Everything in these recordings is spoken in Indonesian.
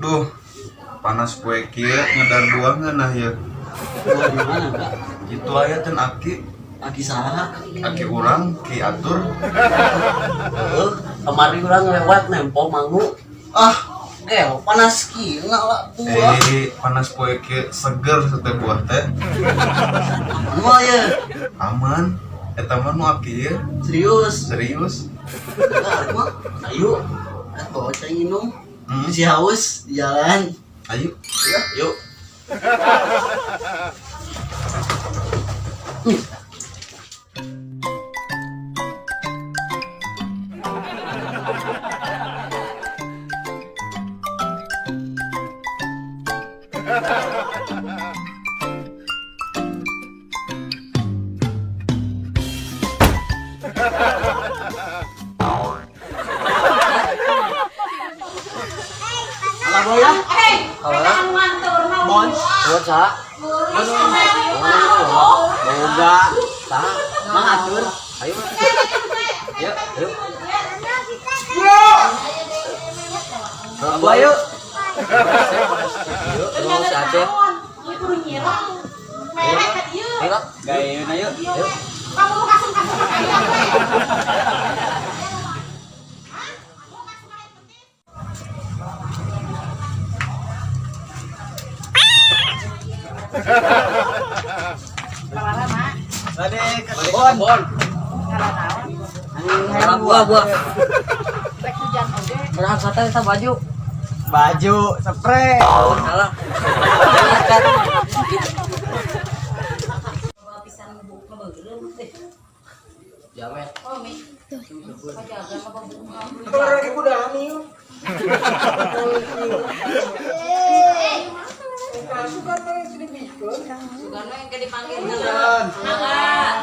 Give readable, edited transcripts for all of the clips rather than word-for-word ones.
Duh, panas poe kieu ngedar buangan nah ya. Buah di mana, Kak? Gitu aya ten aki, Aki saha? aki urang ki atur. Heuh, kemarin urang lewat nempo mangu. Ah, Panas kieu lah buah. panas poe kieu seger teh buah teh. Anu ya? Aman. Eta mah nu aki ya. Serius? Serius. Enggak, mah. Ayo. Atuh cai minum. Hmm. Si haus di jalan. Ayo. Ya, yuk. Alah boy ya. Bon, buat sa. Boga. Sa. Mang atur. Ayo. Yuk, yuk. Ayo. Yuk, terus si Aceh. Ayo, gayeun ayo. Yuk. Bon. Buah. Berang kata kita baju. Baju spray. Oh, salah. Jamet. Kalau lagi kuda nih. Sugano yang dipanggil Enggak,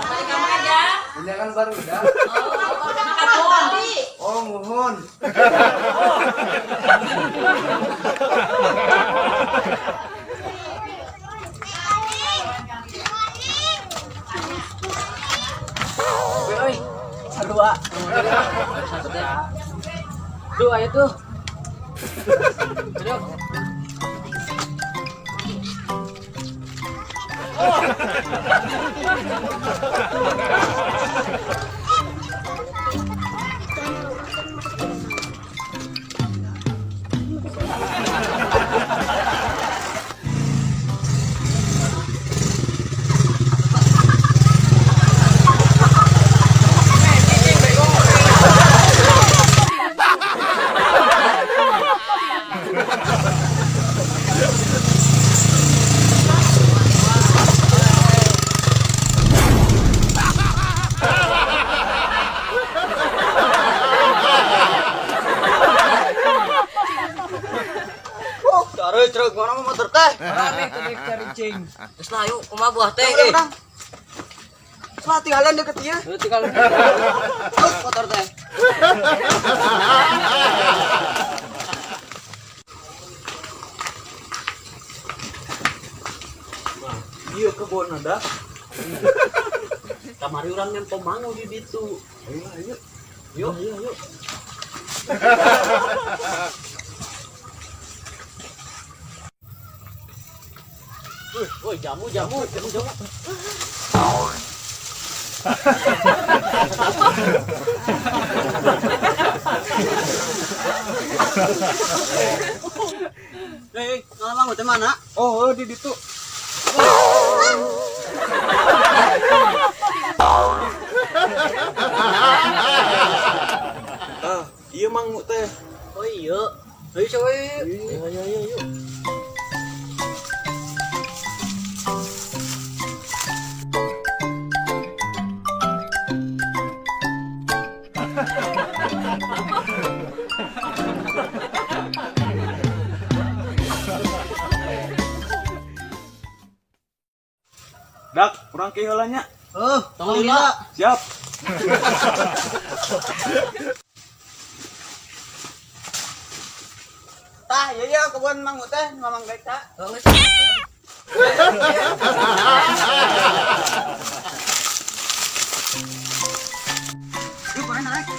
balik kamu aja. Ini kan baru udah. Oh, mohon. Oi, dua. Satu teh. Dua itu. Ayo. Taruh truk mana mau motor teh? Rame kudu cing. Geus lah yuk, kumaha buah teh. Lah tinggalan deket ieu. Tinggal. Motor teh. Ieu kebon ada. Kamari urang nempo mangu di ditu. Ayo. Yuk. Woi, jamu. Ngalamang teh mana? Oh, di ditu. Iya mang teh. Oh iya. Ayo coba. Ayo. Dak, kurang kehilannya. Tong lila. Siap. Tah, iya kebun mang teh, mamang baik tak. Yuk, korang naik.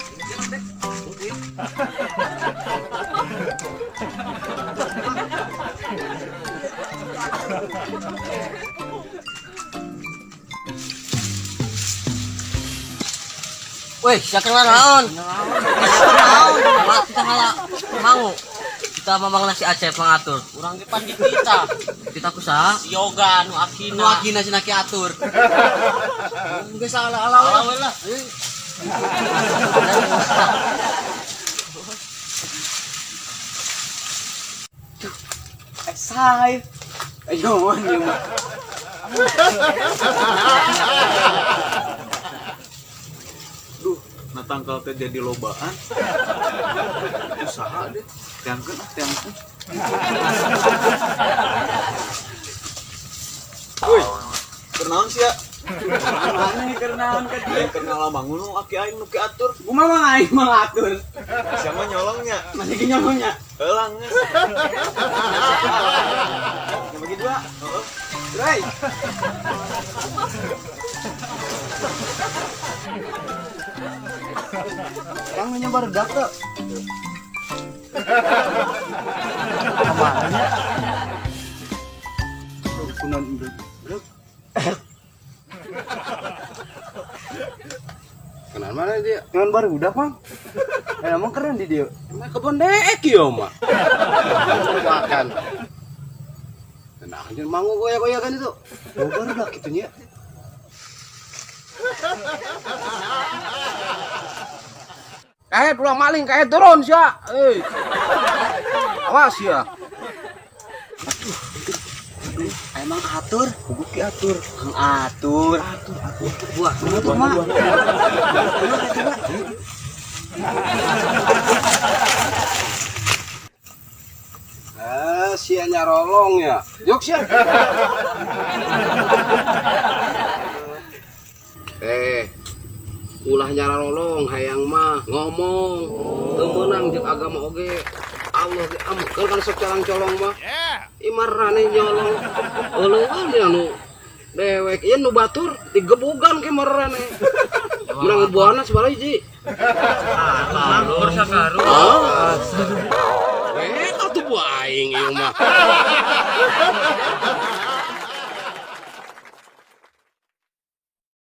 Wih, siya kenal naon? Naon? Kita ngalah mangu. Kita mamang nasi Aceh pengatur. Urang depan di kita. Kita kusaha yoga nu akina. Nu akina cenah ki atur. Geus ala-ala lah. Say. Ayo, ieu mah. Duh, natangkal teh jadi lobaan. Usaha deh. Tiangkeun ah, tiangkeun. Woi, kenaon sih ya? Mana kenaon ka dia? Yang kenal bangun nu aki aing nu ki atur. Kumaha mang aing mang atur. Siapa nyolongnya? Masih ki nyolongnya. Eulang geus. Yang bagi dua. Heeh. Rai. Yang nyebar dak tuh. Kemana? Kunan induk. Kenal mana dia? Jangan baru udah, Mang. Emang keren di dia. Emang kebon dek ya, Mak. Makan. Tenang aja, mangu goyak-goyakan itu. Oh, baru dah gitunya. Kayak pulang maling, kayak turun sih. Awas ya. Emang atur, kudu ki atur. Kang atur. Buah, Buah, Mak. Sia nyarolong ya. Yuk sih. Ulah nyarolong hayang mah ngomong. Teu meunang jeung agama oge. Allah ge amkeul kan sok calang-colong mah. Imarane nyolong. Euleun anu dewek ieu nu batur digebugan ke marane. Menang buahna sabaraha hiji? Kalur sakaru. Atuh buah aing ieu mah.